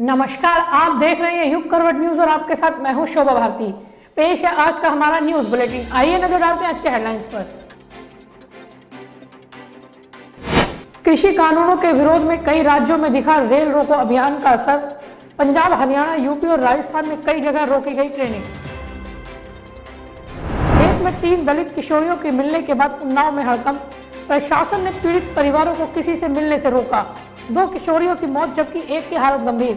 नमस्कार, आप देख रहे हैं युग करवट न्यूज और आपके साथ मैं हूं शोभा भारती। पेश है आज का हमारा न्यूज बुलेटिन। आइए नजर डालते हैं आज के हेडलाइंस पर। कृषि कानूनों के विरोध में कई राज्यों में दिखा रेल रोको अभियान का असर। पंजाब, हरियाणा, यूपी और राजस्थान में कई जगह रोकी गई ट्रेनें। खेत में 3 दलित किशोरियों के मिलने के बाद उन्नाव में हड़कंप। प्रशासन ने पीड़ित परिवारों को किसी से मिलने से रोका। 2 किशोरियों की मौत जबकि एक की हालत गंभीर।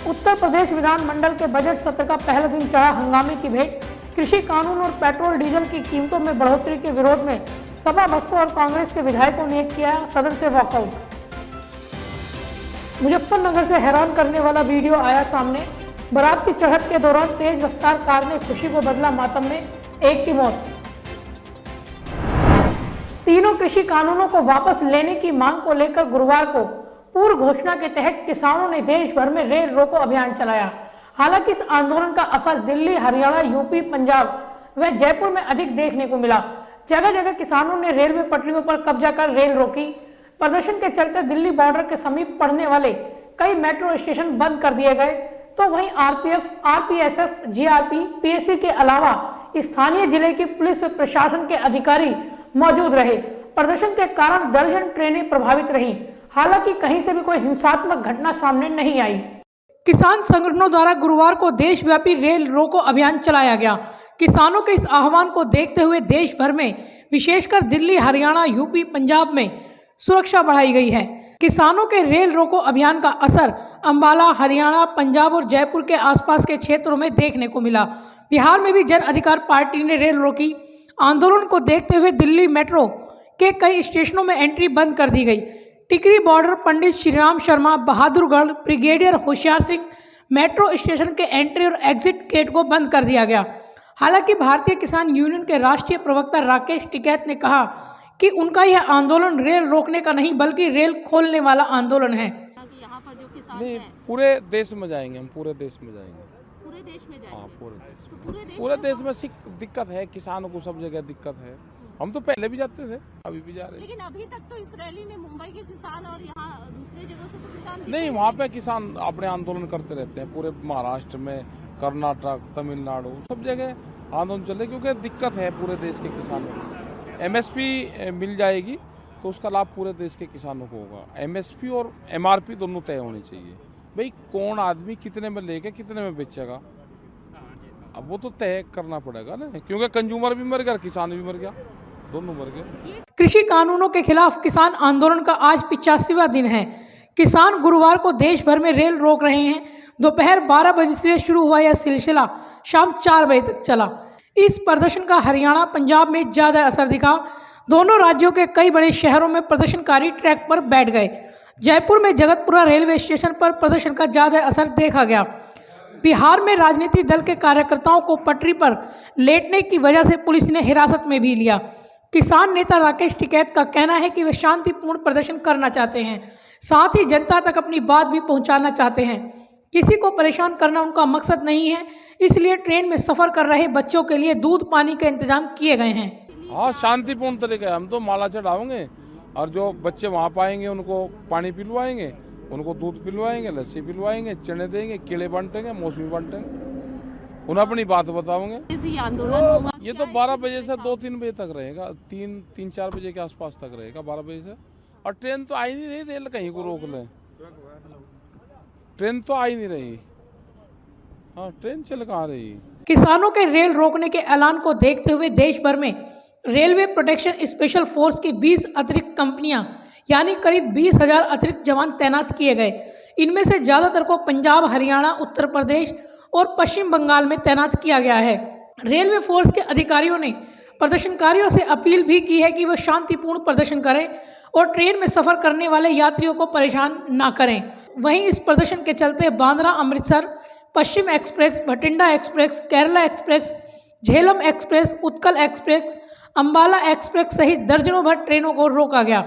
उत्तर प्रदेश विधानमंडल के बजट सत्र का पहला दिन चढ़ा हंगामे की भेंट। कृषि कानून और पेट्रोल डीजल की कीमतों में बढ़ोतरी के विरोध में सपा, बसपा और कांग्रेस के विधायकों ने किया सदन से वॉकआउट। मुजफ्फरनगर से हैरान करने वाला वीडियो आया सामने। बारात की चढ़त के दौरान तेज रफ्तार कार ने खुशी को बदला मातम में, एक की मौत। तीनों कृषि कानूनों को वापस लेने की मांग को लेकर गुरुवार को पूर्व घोषणा के तहत किसानों ने देश भर में रेल रोको अभियान चलाया। हालांकि इस आंदोलन का असर दिल्ली, हरियाणा, यूपी, पंजाब व जयपुर में अधिक देखने को मिला। जगह जगह किसानों ने रेलवे पटरियों पर कब्जा कर रेल रोकी। प्रदर्शन के चलते दिल्ली बॉर्डर के समीप पड़ने वाले कई मेट्रो स्टेशन बंद कर दिए गए, तो वहीं आरपीएफ, आरपीएसएफ, जीआरपी, पीएसी के अलावा स्थानीय जिले की पुलिस व प्रशासन के अधिकारी मौजूद रहे। प्रदर्शन के कारण दर्जन ट्रेनें प्रभावित रहीं। हालांकि कहीं से भी कोई हिंसात्मक घटना सामने नहीं आई। किसान संगठनों द्वारा गुरुवार को देशव्यापी रेल रोको अभियान चलाया गया। किसानों के इस आह्वान को देखते हुए देश भर में विशेषकर दिल्ली, हरियाणा, यूपी, पंजाब में सुरक्षा बढ़ाई गई है। किसानों के रेल रोको अभियान का असर अंबाला, हरियाणा, पंजाब और जयपुर के आसपास के क्षेत्रों में देखने को मिला। बिहार में भी जन अधिकार पार्टी ने रेल रोकी। आंदोलन को देखते हुए दिल्ली मेट्रो के कई स्टेशनों में एंट्री बंद कर दी गई। टिकरी बॉर्डर, पंडित Shriram Sharma, Bahadurgarh, brigadier Hoshiyar Singh metro station के एंट्री और एग्जिट गेट को बंद कर दिया गया। हालांकि भारतीय किसान यूनियन के राष्ट्रीय प्रवक्ता राकेश टिकैत ने कहा कि उनका यह आंदोलन रेल रोकने का नहीं बल्कि रेल खोलने वाला आंदोलन है। यहाँ पर जो किसान नहीं, पूरे देश में जाएंगे हम, पूरे देश में जाएंगे। पूरे देश में जाएंगे? हाँ, पूरे देश में। तो पूरे देश में दिक्कत है, किसानों को सब जगह दिक्कत है। हम तो पहले भी जाते थे, अभी भी जा रहे हैं। लेकिन अभी तक तो इस रैली में मुंबई के किसान और यहाँ दूसरे जगह से तो किसान नहीं, वहाँ पे किसान अपने आंदोलन करते रहते हैं। पूरे महाराष्ट्र में, कर्नाटक, तमिलनाडु, सब जगह आंदोलन चल रहे, क्योंकि दिक्कत है पूरे देश के किसानों को। एमएसपी मिल जाएगी तो उसका लाभ पूरे देश के किसानों को होगा। एमएसपी और एमआरपी दोनों तय होनी चाहिए। भाई कौन आदमी कितने में लेके कितने में बेचेगा, अब वो तो तय करना पड़ेगा ना, क्योंकि कंज्यूमर भी मर गया, किसान भी मर गया, दोनों मर गए। कृषि कानूनों के खिलाफ किसान आंदोलन का आज 85वां दिन है। किसान गुरुवार को देश भर में रेल रोक रहे हैं। दोपहर 12 बजे से शुरू हुआ यह सिलसिला शाम 4 बजे तक चला। इस प्रदर्शन का हरियाणा, पंजाब में ज्यादा असर दिखा। दोनों राज्यों के कई बड़े शहरों में प्रदर्शनकारी ट्रैक पर बैठ गए। जयपुर में जगतपुरा रेलवे स्टेशन पर प्रदर्शन का ज्यादा असर देखा गया। बिहार में राजनीतिक दल के कार्यकर्ताओं को पटरी पर लेटने की वजह से पुलिस ने हिरासत में भी लिया। किसान नेता राकेश टिकैत का कहना है कि वे शांतिपूर्ण प्रदर्शन करना चाहते हैं, साथ ही जनता तक अपनी बात भी पहुंचाना चाहते हैं। किसी को परेशान करना उनका मकसद नहीं है, इसलिए ट्रेन में सफर कर रहे बच्चों के लिए दूध पानी का इंतजाम किए गए हैं। हाँ, शांतिपूर्ण तरीके, हम तो माला चढ़ाओगे और जो बच्चे वहाँ पाएंगे उनको पानी पिलवाएंगे, उनको दूध पिलवाएंगे, लस्सी पिलवाएंगे, चने देंगे, केले बांटेंगे, मौसमी बांटेंगे, उन्हें अपनी बात बताओगे। आंदोलन होगा ये तो 12 बजे से 2-3 बजे तक रहेगा, 3-4 बजे के आसपास तक रहेगा, 12 बजे से। और ट्रेन तो आई नहीं रही, रेल कहीं को रोक ले, ट्रेन तो आई नहीं रही। हाँ, ट्रेन चल कहाँ रही। किसानों के रेल रोकने के ऐलान को देखते हुए देश भर में रेलवे प्रोटेक्शन स्पेशल फोर्स की 20 अतिरिक्त कंपनियां यानी करीब 20,000 अतिरिक्त जवान तैनात किए गए। इनमें से ज्यादातर को पंजाब, हरियाणा, उत्तर प्रदेश और पश्चिम बंगाल में तैनात किया गया है। रेलवे फोर्स के अधिकारियों ने प्रदर्शनकारियों से अपील भी की है कि वह शांतिपूर्ण प्रदर्शन करें और ट्रेन में सफर करने वाले यात्रियों को परेशान ना करें। वहीं इस प्रदर्शन के चलते Bandra Amritsar, Paschim express, Bathinda express, Kerala express, Jhelum express, Utkal express, Ambala express सहित दर्जनों भर ट्रेनों को रोका गया।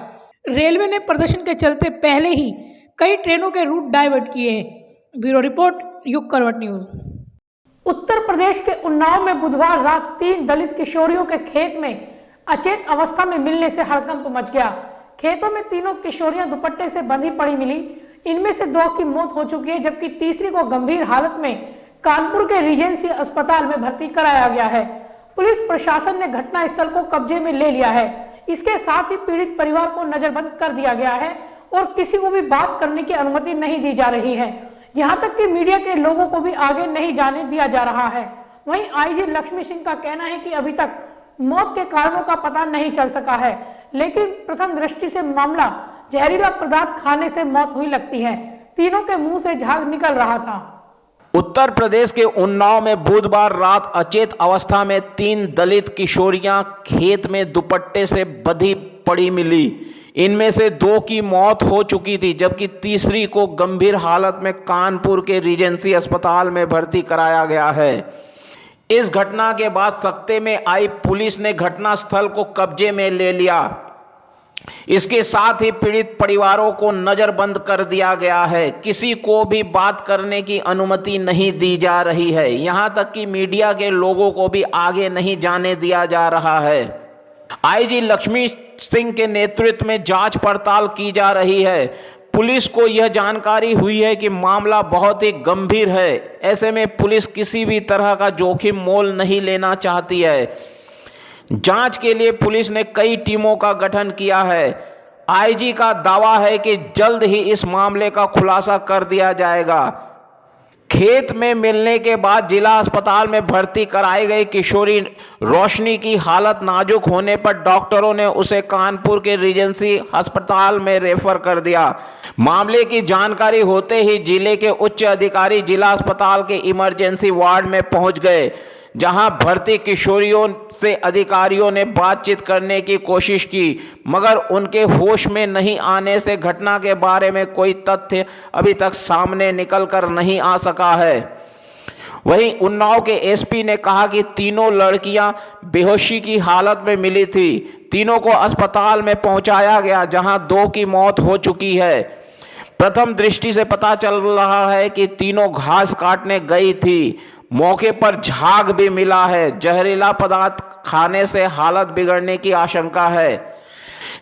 रेलवे ने प्रदर्शन के चलते पहले ही कई ट्रेनों के रूट डाइवर्ट किए हैं। ब्यूरो रिपोर्ट, युग करवट न्यूज। उत्तर प्रदेश के उन्नाव में बुधवार रात 3 दलित किशोरियों के खेत में अचेत अवस्था में मिलने से हड़कंप मच गया। खेतों में तीनों किशोरियां दुपट्टे से बंधी पड़ी मिली। इनमें से 2 की मौत हो चुकी है, जबकि तीसरी को गंभीर हालत में कानपुर के रीजेंसी अस्पताल में भर्ती कराया गया है। पुलिस प्रशासन ने घटना स्थल को कब्जे में ले लिया है। इसके साथ ही पीड़ित परिवार को नजरबंद कर दिया गया है और किसी को भी बात करने की अनुमति नहीं दी जा रही है। यहाँ तक कि मीडिया के लोगों को भी आगे नहीं जाने दिया जा रहा है। वहीं आईजी लक्ष्मी सिंह का कहना है कि अभी तक मौत के कारणों का पता नहीं चल सका है, लेकिन प्रथम दृष्टि से मामला जहरीला पदार्थ खाने से मौत हुई लगती है। तीनों के मुंह से झाग निकल रहा था। उत्तर प्रदेश के उन्नाव में बुधवार रात अचेत अवस्था में 3 दलित किशोरियां खेत में दुपट्टे से बंधी पड़ी मिली। इनमें से 2 की मौत हो चुकी थी, जबकि तीसरी को गंभीर हालत में कानपुर के रीजेंसी अस्पताल में भर्ती कराया गया है। इस घटना के बाद सख्ते में आई पुलिस ने घटनास्थल को कब्जे में ले लिया। इसके साथ ही पीड़ित परिवारों को नजरबंद कर दिया गया है। किसी को भी बात करने की अनुमति नहीं दी जा रही है। यहां तक कि मीडिया के लोगों को भी आगे नहीं जाने दिया जा रहा है। आईजी लक्ष्मी सिंह के नेतृत्व में जांच पड़ताल की जा रही है। पुलिस को यह जानकारी हुई है कि मामला बहुत ही गंभीर है। ऐसे में पुलिस किसी भी तरह का जोखिम मोल नहीं लेना चाहती है। जांच के लिए पुलिस ने कई टीमों का गठन किया है। आईजी का दावा है कि जल्द ही इस मामले का खुलासा कर दिया जाएगा। खेत में मिलने के बाद जिला अस्पताल में भर्ती कराई गई किशोरी रोशनी की हालत नाजुक होने पर डॉक्टरों ने उसे कानपुर के रीजेंसी अस्पताल में रेफर कर दिया। मामले की जानकारी होते ही जिले के उच्च अधिकारी जिला अस्पताल के इमरजेंसी वार्ड में पहुंच गए, जहां भर्ती किशोरियों से अधिकारियों ने बातचीत करने की कोशिश की, मगर उनके होश में नहीं आने से घटना के बारे में कोई तथ्य अभी तक सामने निकल कर नहीं आ सका है। वहीं उन्नाव के एसपी ने कहा कि तीनों लड़कियां बेहोशी की हालत में मिली थी। तीनों को अस्पताल में पहुंचाया गया, जहां 2 की मौत हो चुकी है। प्रथम दृष्टि से पता चल रहा है कि तीनों घास काटने गई थी। मौके पर झाग भी मिला है। जहरीला पदार्थ खाने से हालत बिगड़ने की आशंका है।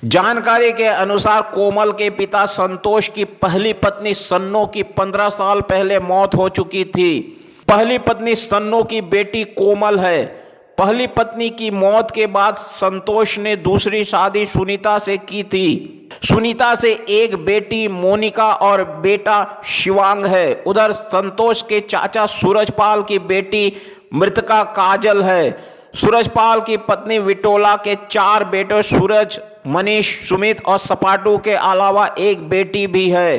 जानकारी के अनुसार कोमल के पिता संतोष की पहली पत्नी सन्नो की 15 साल पहले मौत हो चुकी थी। पहली पत्नी सन्नो की बेटी कोमल है। पहली पत्नी की मौत के बाद संतोष ने दूसरी शादी सुनीता से की थी। सुनीता से एक बेटी मोनिका और बेटा शिवांग है। उधर संतोष के चाचा सूरजपाल की बेटी मृतका काजल है। सूरजपाल की पत्नी विटोला के 4 बेटे सूरज, मनीष, सुमित और सपाटू के अलावा एक बेटी भी है।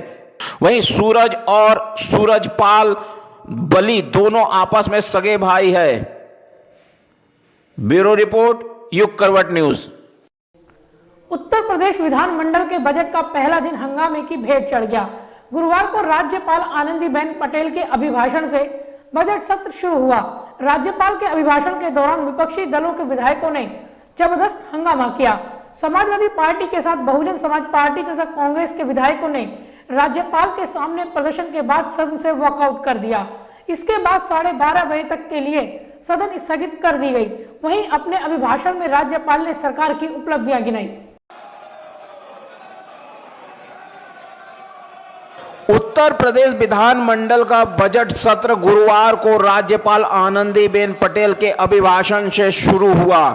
वहीं सूरज और सूरजपाल बली दोनों आपस में सगे भाई है। ब्यूरो रिपोर्ट, युग करवट न्यूज। उत्तर प्रदेश विधानमंडल के बजट का पहला दिन हंगामे की भेंट चढ़ गया। गुरुवार को राज्यपाल आनंदीबेन पटेल के अभिभाषण से बजट सत्र शुरू हुआ। राज्यपाल के अभिभाषण के दौरान विपक्षी दलों के विधायकों ने जबरदस्त हंगामा किया। समाजवादी पार्टी के साथ बहुजन समाज पार्टी तथा कांग्रेस के विधायकों ने राज्यपाल के सामने प्रदर्शन के बाद सदन से वॉकआउट कर दिया। इसके बाद 12:30 बजे तक के लिए सदन स्थगित कर दी गई। वहीं अपने अभिभाषण में राज्यपाल ने सरकार की उपलब्धियां गिनाई। उत्तर प्रदेश विधानमंडल का बजट सत्र गुरुवार को राज्यपाल आनंदीबेन पटेल के अभिभाषण से शुरू हुआ।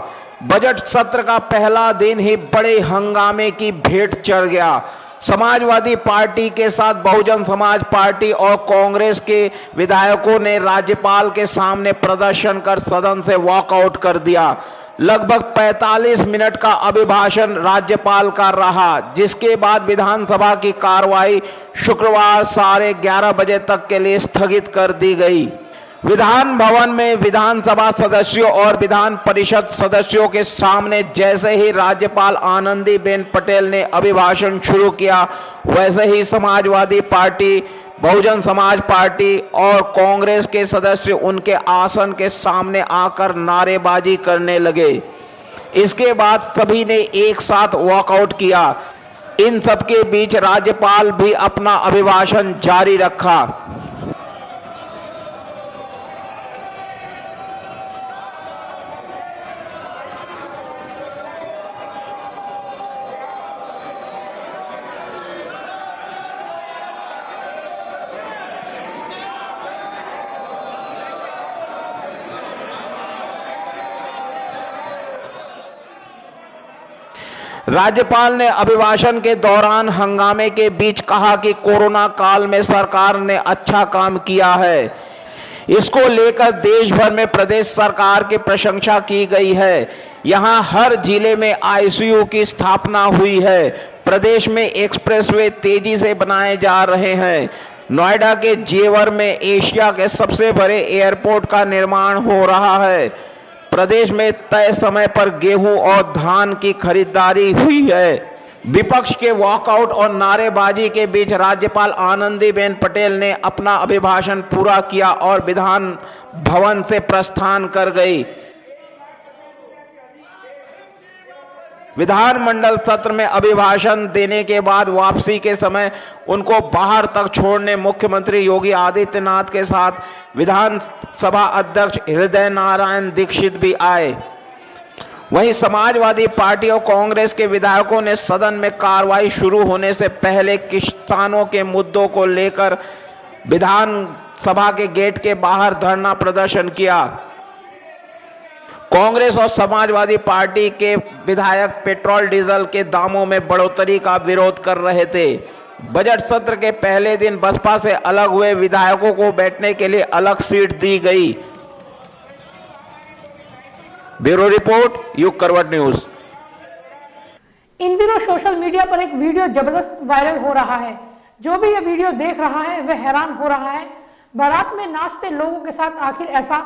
बजट सत्र का पहला दिन ही बड़े हंगामे की भेंट चढ़ गया। समाजवादी पार्टी के साथ बहुजन समाज पार्टी और कांग्रेस के विधायकों ने राज्यपाल के सामने प्रदर्शन कर सदन से वॉकआउट कर दिया। लगभग 45 मिनट का अभिभाषण राज्यपाल का रहा, जिसके बाद विधानसभा की कार्रवाई शुक्रवार 11:30 बजे तक के लिए स्थगित कर दी गई। विधान भवन में विधानसभा सदस्यों और विधान परिषद सदस्यों के सामने जैसे ही राज्यपाल आनंदीबेन पटेल ने अभिभाषण शुरू किया, वैसे ही समाजवादी पार्टी, बहुजन समाज पार्टी और कांग्रेस के सदस्य उनके आसन के सामने आकर नारेबाजी करने लगे। इसके बाद सभी ने एक साथ वॉकआउट किया। इन सबके बीच राज्यपाल भी अपना अभिभाषण जारी रखा। राज्यपाल ने अभिभाषण के दौरान हंगामे के बीच कहा कि कोरोना काल में सरकार ने अच्छा काम किया है। इसको लेकर देश भर में प्रदेश सरकार की प्रशंसा की गई है। यहां हर जिले में आईसीयू की स्थापना हुई है। प्रदेश में एक्सप्रेसवे तेजी से बनाए जा रहे हैं। नोएडा के जेवर में एशिया के सबसे बड़े एयरपोर्ट का निर्माण हो रहा है। प्रदेश में तय समय पर गेहूं और धान की खरीदारी हुई है। विपक्ष के वॉकआउट और नारेबाजी के बीच राज्यपाल आनंदीबेन पटेल ने अपना अभिभाषण पूरा किया और विधान भवन से प्रस्थान कर गई। विधानमंडल सत्र में अभिभाषण देने के बाद वापसी के समय उनको बाहर तक छोड़ने मुख्यमंत्री योगी आदित्यनाथ के साथ विधानसभा अध्यक्ष हृदय नारायण दीक्षित भी आए। वहीं समाजवादी पार्टी और कांग्रेस के विधायकों ने सदन में कार्रवाई शुरू होने से पहले किसानों के मुद्दों को लेकर विधानसभा के गेट के बाहर धरना प्रदर्शन किया। कांग्रेस और समाजवादी पार्टी के विधायक पेट्रोल डीजल के दामों में बढ़ोतरी का विरोध कर रहे थे। बजट सत्र के पहले दिन बसपा से अलग हुए विधायकों को बैठने के लिए अलग सीट दी गई। ब्यूरो रिपोर्ट, युग करवट न्यूज। इन दिनों सोशल मीडिया पर एक वीडियो जबरदस्त वायरल हो रहा है। जो भी यह वीडियो देख रहा है वह हैरान हो रहा है। बारात में नाचते लोगों के साथ आखिर ऐसा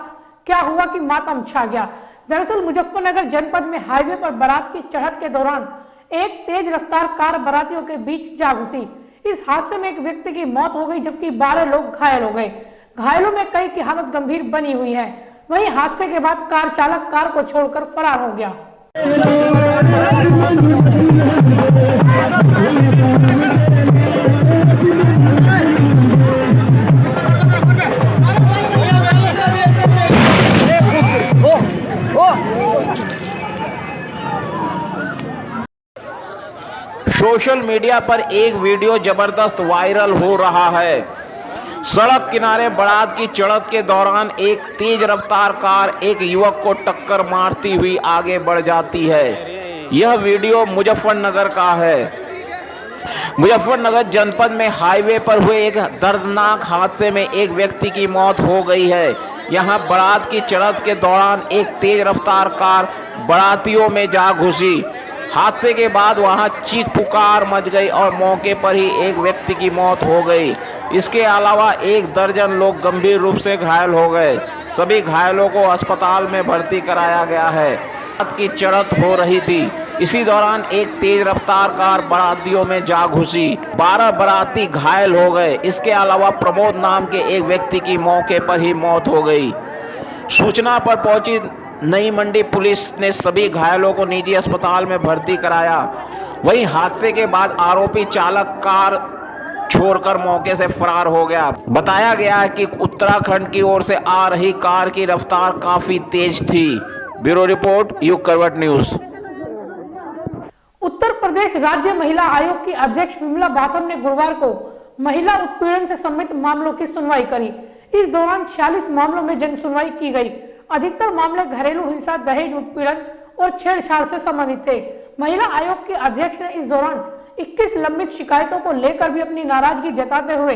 क्या हुआ कि मातम छा गया। दरअसल मुजफ्फरनगर जनपद में हाईवे पर बारात की चढ़त के दौरान एक तेज रफ्तार कार बारातियों के बीच जा घुसी। इस हादसे में एक व्यक्ति की मौत हो गई जबकि 12 लोग घायल हो गए। घायलों में कई की हालत गंभीर बनी हुई है। वहीं हादसे के बाद कार चालक कार को छोड़कर फरार हो गया। सोशल मीडिया पर एक वीडियो जबरदस्त वायरल हो रहा है। सड़क किनारे बारात की चढ़त के दौरान एक तेज रफ्तार कार एक युवक को टक्कर मारती हुई आगे बढ़ जाती है। यह वीडियो मुजफ्फरनगर का है। मुजफ्फरनगर जनपद में हाईवे पर हुए एक दर्दनाक हादसे में एक व्यक्ति की मौत हो गई है। यहां बारात की चढ़त के दौरान एक तेज रफ्तार कार बारातियों में जा घुसी। हादसे के बाद वहां चीख पुकार मच गई और मौके पर ही एक व्यक्ति की मौत हो गई। इसके अलावा एक दर्जन लोग गंभीर रूप से घायल हो गए। सभी घायलों को अस्पताल में भर्ती कराया गया है। बारात की चढ़त हो रही थी। इसी दौरान एक तेज रफ्तार कार बारातियों में जा घुसी। 12 बाराती घायल हो गए। इसके अलावा प्रमोद नाम के एक व्यक्ति की मौके पर ही मौत हो गई। सूचना पर पहुंची नई मंडी पुलिस ने सभी घायलों को निजी अस्पताल में भर्ती कराया। वहीं हादसे के बाद आरोपी चालक कार छोड़कर मौके से फरार हो गया। बताया गया है कि उत्तराखंड की ओर से आ रही कार की रफ्तार काफी तेज थी। ब्यूरो रिपोर्ट, युग करवट न्यूज। उत्तर प्रदेश राज्य महिला आयोग की अध्यक्ष विमला बाथम ने गुरुवार को महिला उत्पीड़न से संबंधित मामलों की सुनवाई करी। इस दौरान 46 मामलों में जन सुनवाई की गई। अधिकतर मामले घरेलू हिंसा, दहेज उत्पीड़न और छेड़छाड़ से संबंधित थे। महिला आयोग के अध्यक्ष ने इस दौरान 21 लंबित शिकायतों को लेकर भी अपनी नाराजगी जताते हुए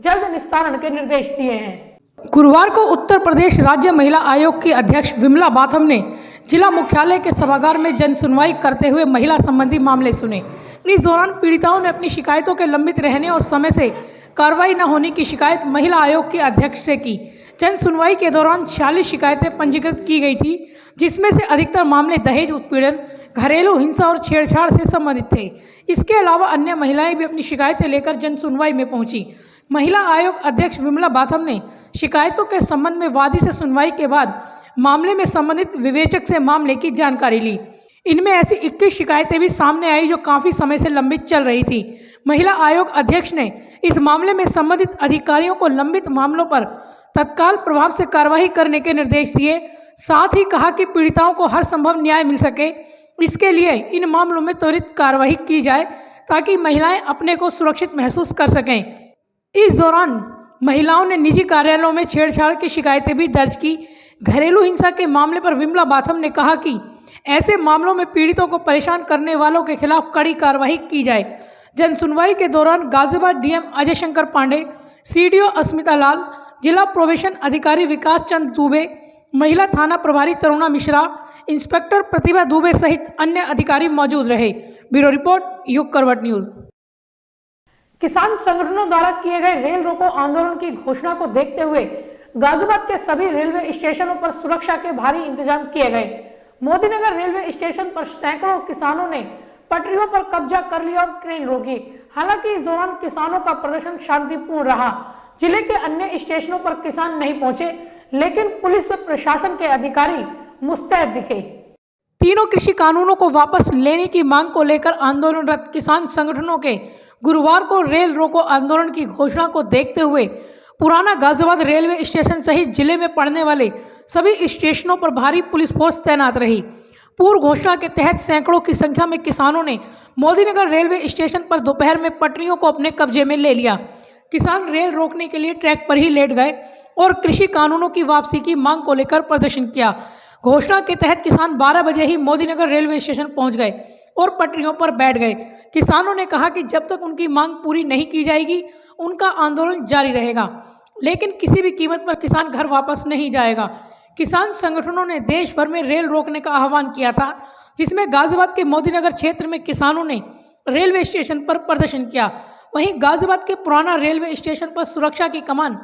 जल्द निस्तारण के निर्देश दिए हैं। गुरुवार को उत्तर प्रदेश राज्य महिला आयोग की अध्यक्ष विमला बाथम ने जिला मुख्यालय के सभागार में जन सुनवाई करते हुए महिला संबंधी मामले सुने। इस दौरान पीड़िताओं ने अपनी शिकायतों के लंबित रहने और समय से कार्रवाई न होने की शिकायत महिला आयोग के अध्यक्ष से की। जन सुनवाई के दौरान 46 शिकायतें पंजीकृत की गई थी, जिसमें से अधिकतर मामले दहेज उत्पीड़न, घरेलू हिंसा और छेड़छाड़ से संबंधित थे। इसके अलावा अन्य महिलाएं भी अपनी शिकायतें लेकर जन सुनवाई में पहुंची। महिला आयोग अध्यक्ष विमला बाथम ने शिकायतों के संबंध में वादी से सुनवाई के बाद मामले में संबंधित विवेचक से मामले की जानकारी ली। इनमें ऐसी 21 शिकायतें भी सामने आई जो काफी समय से लंबित चल रही थी। महिला आयोग अध्यक्ष ने इस मामले में संबंधित अधिकारियों को लंबित मामलों पर तत्काल प्रभाव से कार्रवाई करने के निर्देश दिए। साथ ही कहा कि पीड़िताओं को हर संभव न्याय मिल सके, इसके लिए इन मामलों में त्वरित कार्रवाई की जाए ताकि महिलाएं अपने को सुरक्षित महसूस कर सकें। इस दौरान महिलाओं ने निजी कार्यालयों में छेड़छाड़ की शिकायतें भी दर्ज की। घरेलू हिंसा के मामले पर विमला बाथम ने कहा कि ऐसे मामलों में पीड़ितों को परेशान करने वालों के खिलाफ कड़ी कार्रवाई की जाए। जन सुनवाई के दौरान गाजियाबाद डीएम अजय शंकर पांडे, सीडीओ अस्मिता लाल, जिला प्रोबेशन अधिकारी विकास चंद दुबे, महिला थाना प्रभारी तरुणा मिश्रा, इंस्पेक्टर प्रतिभा दुबे सहित अन्य अधिकारी मौजूद रहे। ब्यूरो रिपोर्ट, युग करवट न्यूज। किसान संगठनों द्वारा किए गए रेल रोको आंदोलन की घोषणा को देखते हुए गाजियाबाद के सभी रेलवे स्टेशनों पर सुरक्षा के भारी इंतजाम किए गए। मोदीनगर रेलवे स्टेशन पर सैकड़ों किसानों ने पटरियों पर कब्जा कर लिया और ट्रेन रोकी। हालांकि इस दौरान किसानों का प्रदर्शन शांतिपूर्ण रहा। जिले के अन्य स्टेशनों पर किसान नहीं पहुंचे, लेकिन पुलिस व प्रशासन के अधिकारी मुस्तैद दिखे। तीनों कृषि कानूनों को वापस लेने की मांग को लेकर आंदोलनरत किसान संगठनों के गुरुवार को रेल रोको आंदोलन की घोषणा को देखते हुए पुराना गाजियाबाद रेलवे स्टेशन सहित जिले में पड़ने वाले सभी स्टेशनों पर भारी पुलिस फोर्स तैनात रही। पूर्व घोषणा के तहत सैकड़ों की संख्या में किसानों ने मोदीनगर रेलवे स्टेशन पर दोपहर में पटरियों को अपने कब्जे में ले लिया। किसान रेल रोकने के लिए ट्रैक पर ही लेट गए और कृषि कानूनों की वापसी की मांग को लेकर प्रदर्शन किया। घोषणा के तहत किसान 12 बजे ही मोदीनगर रेलवे स्टेशन पहुंच गए और पटरियों पर बैठ गए। किसानों ने कहा कि जब तक उनकी मांग पूरी नहीं की जाएगी उनका आंदोलन जारी रहेगा, लेकिन किसी भी कीमत पर किसान घर वापस नहीं जाएगा। किसान संगठनों ने देश भर में रेल रोकने का आह्वान किया था, जिसमें गाजियाबाद के मोदीनगर क्षेत्र में किसानों ने रेलवे स्टेशन पर प्रदर्शन किया। वहीं गाजियाबाद के पुराना रेलवे स्टेशन पर सुरक्षा की कमान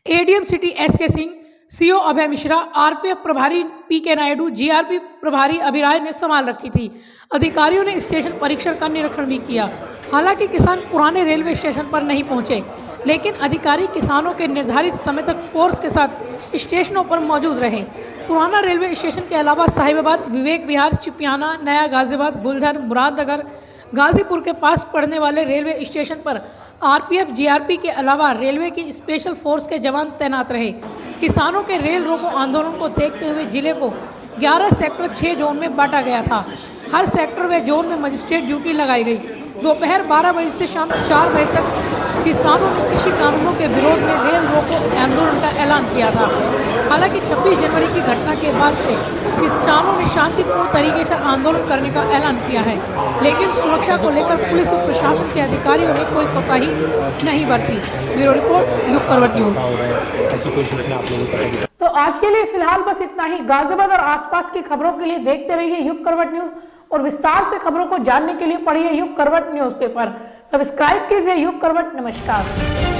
ADM city SK Singh, CO Abhay Mishra, RPF प्रभारी पीके नायडू, जीआरपी प्रभारी अभिराय ने संभाल रखी थी। अधिकारियों ने स्टेशन परीक्षण का निरीक्षण भी किया। हालांकि किसान पुराने रेलवे स्टेशन पर नहीं पहुंचे, लेकिन अधिकारी किसानों के निर्धारित समय तक फोर्स के साथ स्टेशनों पर मौजूद रहे। पुराना रेलवे स्टेशन के अलावा साहिबाबाद, विवेक विहार, चिपियाना, नया गाजियाबाद, गुलधर, मुरादनगर, गाजीपुर के पास पड़ने वाले रेलवे स्टेशन पर आरपीएफ, जीआरपी के अलावा रेलवे की स्पेशल फोर्स के जवान तैनात रहे। किसानों के रेल रोको आंदोलन को देखते हुए जिले को 11 सेक्टर 6 जोन में बांटा गया था। हर सेक्टर व जोन में मजिस्ट्रेट ड्यूटी लगाई गई। दोपहर 12 बजे से शाम 4 बजे तक किसानों ने कृषि कानूनों के विरोध में रेल रोको आंदोलन का ऐलान किया था। हालांकि 26 जनवरी की घटना के बाद से किसानों ने शांतिपूर्ण तरीके से आंदोलन करने का ऐलान किया है, लेकिन सुरक्षा को लेकर पुलिस और प्रशासन के अधिकारियों ने कोई कोताही नहीं बरती। ब्यूरो रिपोर्ट, युग करवट न्यूज। तो आज के लिए फिलहाल बस इतना ही। गाजियाबाद और आसपास की खबरों के लिए देखते रहिए युग करवट न्यूज और विस्तार से खबरों को जानने के लिए पढ़िए युग करवट न्यूज़पेपर। सब्सक्राइब कीजिए युग करवट। नमस्कार।